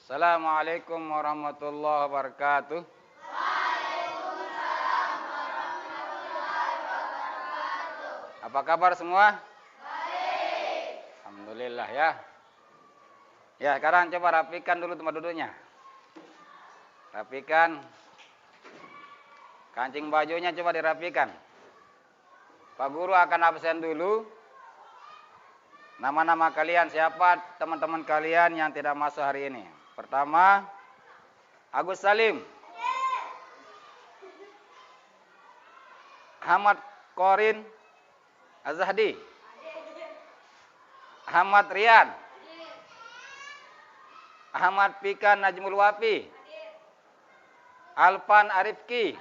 Assalamualaikum warahmatullahi wabarakatuh. Apa kabar semua? Baik. Alhamdulillah ya. Ya, sekarang coba rapikan dulu tempat duduknya. Rapikan. Kancing bajunya coba dirapikan. Pak Guru akan absen dulu. Nama-nama kalian siapa teman-teman kalian yang tidak masuk hari ini? Pertama, Agus Salim. Ahmad Korin Azhadi. Ahmad Rian. Ahmad Pikan Najmul Wafi. Alpan Arifki.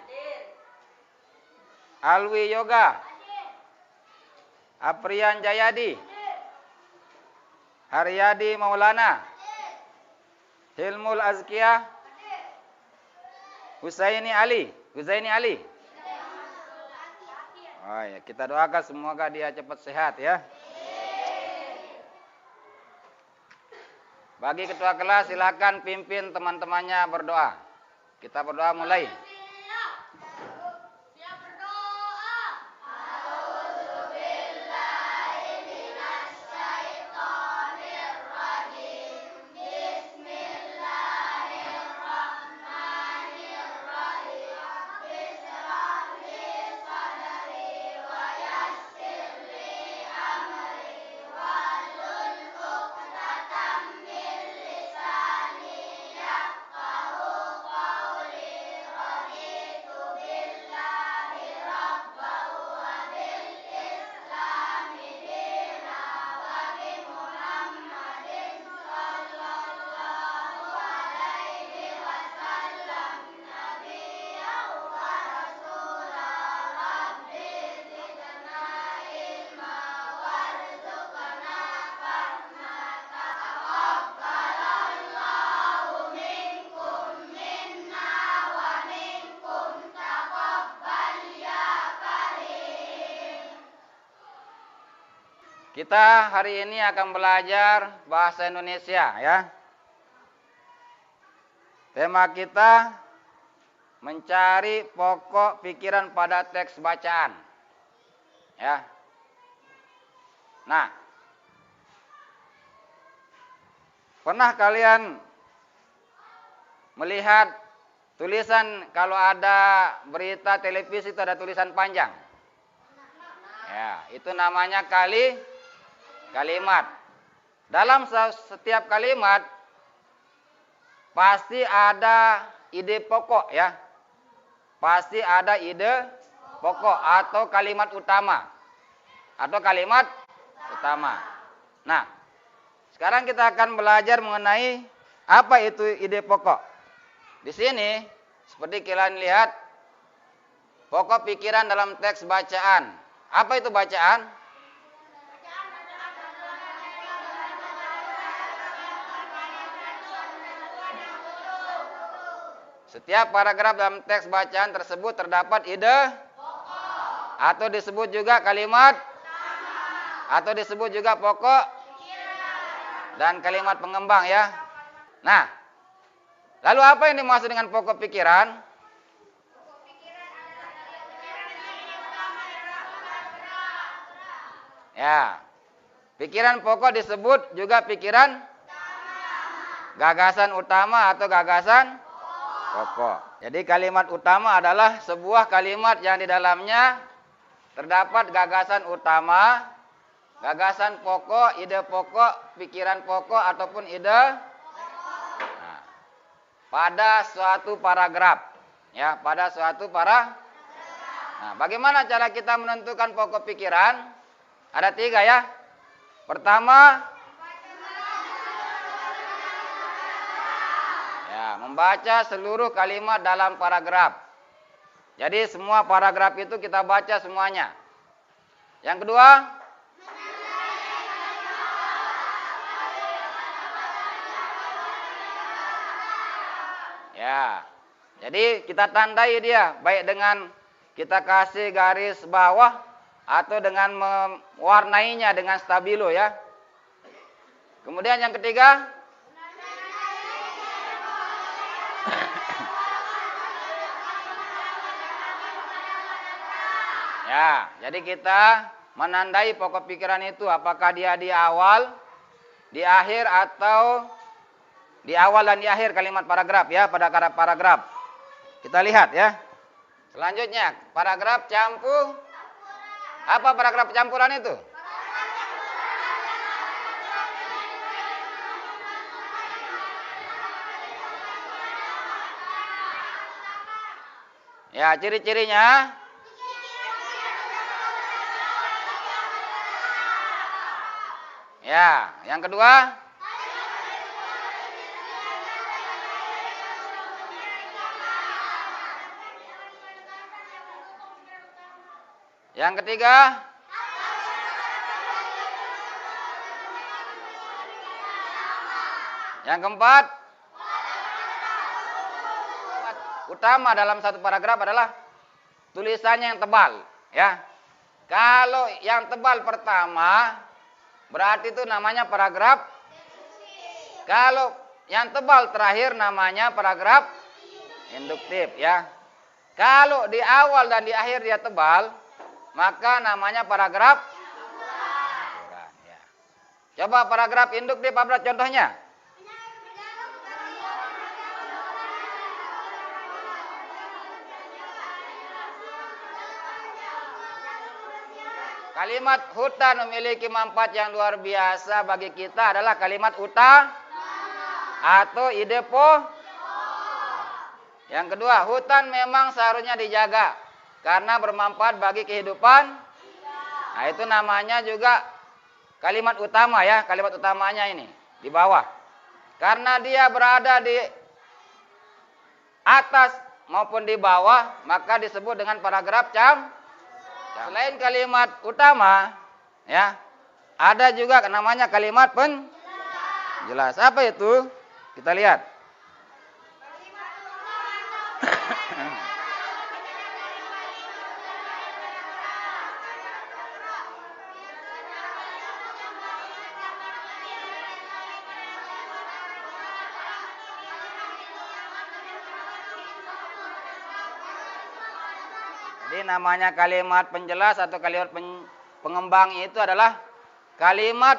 Alwi Yoga. Aprian Jayadi. Haryadi Maulana. Hilmul Azkia. Husaini Ali. Oh ya, kita doakan semoga dia cepat sehat ya. Bagi ketua kelas silakan pimpin teman-temannya berdoa. Kita berdoa mulai. Kita hari ini akan belajar bahasa Indonesia ya. Tema kita mencari pokok pikiran pada teks bacaan. Ya. Nah, pernah kalian melihat tulisan kalau ada berita televisi itu ada tulisan panjang? Ya, itu namanya kalimat. Dalam setiap kalimat pasti ada ide pokok ya. Pasti ada ide pokok atau kalimat utama. Nah, sekarang kita akan belajar mengenai apa itu ide pokok. Di sini seperti kalian lihat pokok pikiran dalam teks bacaan. Apa itu bacaan? Setiap paragraf dalam teks bacaan tersebut terdapat ide pokok atau disebut juga kalimat atau disebut juga pokok dan kalimat pengembang ya. Nah, lalu apa yang dimaksud dengan pokok pikiran? Ya, pikiran pokok disebut juga pikiran gagasan utama atau gagasan pokok. Jadi kalimat utama adalah sebuah kalimat yang di dalamnya terdapat gagasan utama, gagasan pokok, ide pokok, pikiran pokok ataupun ide pada suatu paragraf. Ya, pada suatu Nah, bagaimana cara kita menentukan pokok pikiran? Ada 3 ya. Pertama, membaca seluruh kalimat dalam paragraf. Jadi semua paragraf itu kita baca semuanya. Yang kedua, ya. Jadi kita tandai dia baik dengan kita kasih garis bawah atau dengan mewarnainya dengan stabilo ya. Kemudian yang ketiga, Ya, jadi kita menandai pokok pikiran itu apakah dia di awal, di akhir atau di awal dan di akhir kalimat paragraf ya, pada paragraf. Kita lihat ya. Selanjutnya, paragraf campur. Apa paragraf campuran itu? Ya, ciri-cirinya. Ya, yang kedua. Yang ketiga. Yang keempat. Utama dalam satu paragraf adalah tulisannya yang tebal, ya. Kalau yang tebal pertama berarti itu namanya paragraf. Kalau yang tebal terakhir namanya paragraf induktif, ya. Kalau di awal dan di akhir dia tebal, maka namanya paragraf campuran, ya. Coba paragraf induktif apa contohnya? Kalimat hutan memiliki manfaat yang luar biasa bagi kita adalah kalimat utama atau ide Yang kedua, hutan memang seharusnya dijaga karena bermanfaat bagi kehidupan. Nah, itu namanya juga kalimat utama ya, kalimat utamanya ini di bawah. Karena dia berada di atas maupun di bawah, maka disebut dengan paragraf Selain kalimat utama, ya, ada juga namanya kalimat penjelas. Apa itu? Kita lihat. Jadi namanya kalimat penjelas atau kalimat pengembang itu adalah kalimat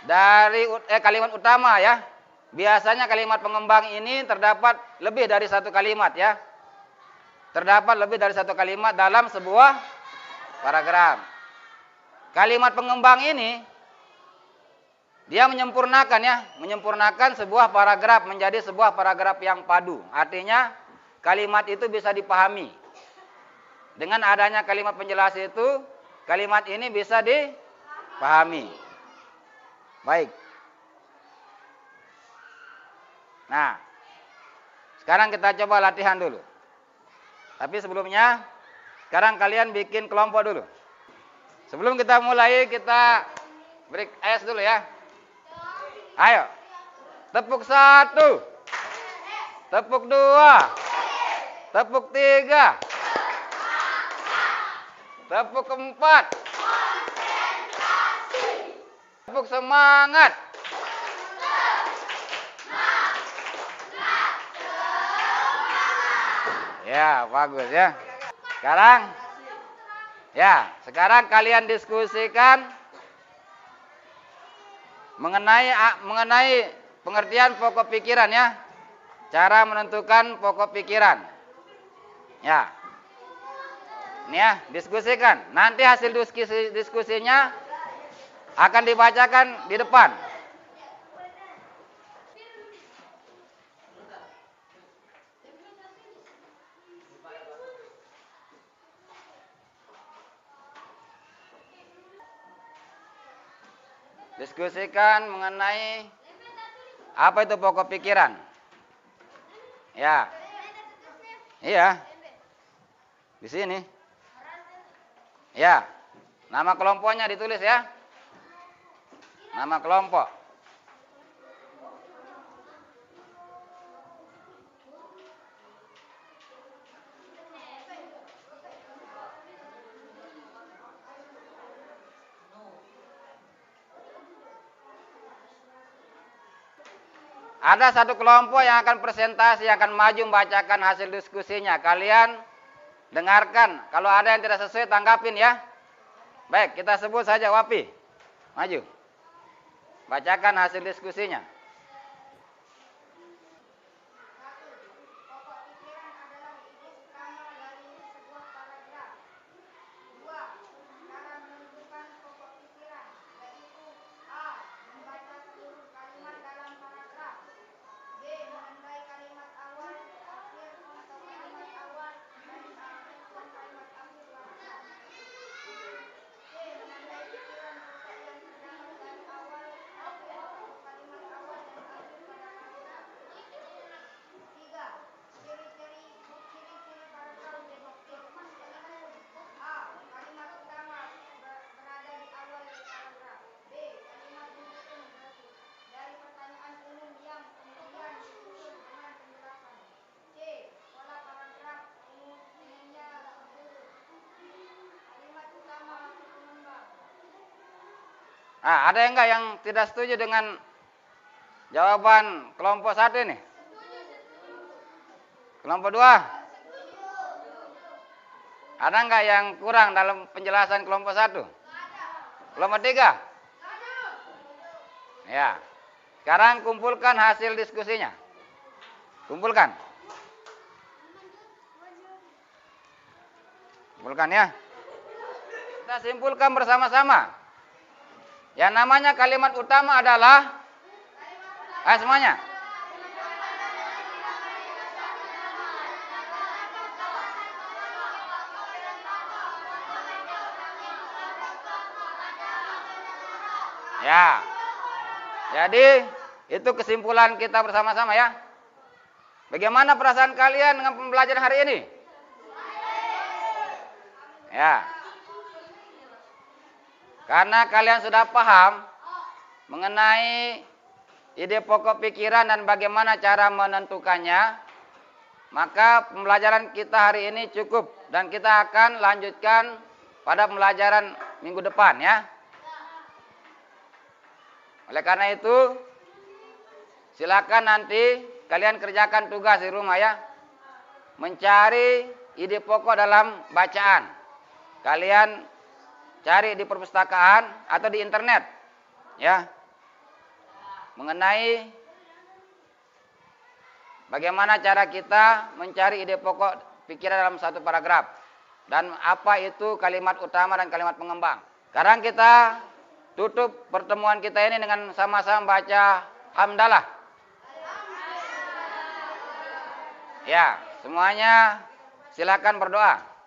dari kalimat utama ya. Biasanya kalimat pengembang ini terdapat lebih dari satu kalimat ya. Terdapat lebih dari satu kalimat dalam sebuah paragraf. Kalimat pengembang ini dia menyempurnakan ya, menyempurnakan sebuah paragraf menjadi sebuah paragraf yang padu. Artinya kalimat itu bisa dipahami. Dengan adanya kalimat penjelas itu, kalimat ini bisa dipahami. Baik. Nah, sekarang kita coba latihan dulu. Tapi sebelumnya, sekarang kalian bikin kelompok dulu. Sebelum kita mulai, kita break es dulu ya. Ayo. Tepuk 1. Tepuk 2. Tepuk 3. Tepuk 4. Tepuk semangat. Ya, bagus ya. Sekarang kalian diskusikan mengenai pengertian pokok pikiran ya. Cara menentukan pokok pikiran. Ya. Ini ya, diskusikan. Nanti hasil diskusinya akan dibacakan di depan. Diskusikan mengenai apa itu pokok pikiran. Ya. Iya. Di sini. Ya. Nama kelompoknya ditulis ya. Nama kelompok. Ada satu kelompok yang akan presentasi, yang akan maju membacakan hasil diskusinya. Kalian dengarkan. Kalau ada yang tidak sesuai, tanggapin ya. Baik, kita sebut saja Wapi. Maju. Bacakan hasil diskusinya. Nah, ada enggak yang tidak setuju dengan jawaban kelompok 1 ini? Kelompok 2? Ada enggak yang kurang dalam penjelasan kelompok 1? Kelompok 3? Ya. Sekarang kumpulkan hasil diskusinya. Kumpulkan. Kumpulkan ya. Kita simpulkan bersama-sama. Yang namanya kalimat utama adalah semuanya. Ya. Jadi itu kesimpulan kita bersama-sama ya. Bagaimana perasaan kalian dengan pembelajaran hari ini? Ya. Karena kalian sudah paham mengenai ide pokok pikiran dan bagaimana cara menentukannya, maka pembelajaran kita hari ini cukup dan kita akan lanjutkan pada pembelajaran minggu depan ya. Oleh karena itu, silakan nanti kalian kerjakan tugas di rumah ya. Mencari ide pokok dalam bacaan. Kalian cari di perpustakaan atau di internet ya, mengenai bagaimana cara kita mencari ide pokok pikiran dalam satu paragraf dan apa itu kalimat utama dan kalimat pengembang. Sekarang kita tutup pertemuan kita ini dengan sama-sama baca hamdalah. Ya, semuanya silakan berdoa.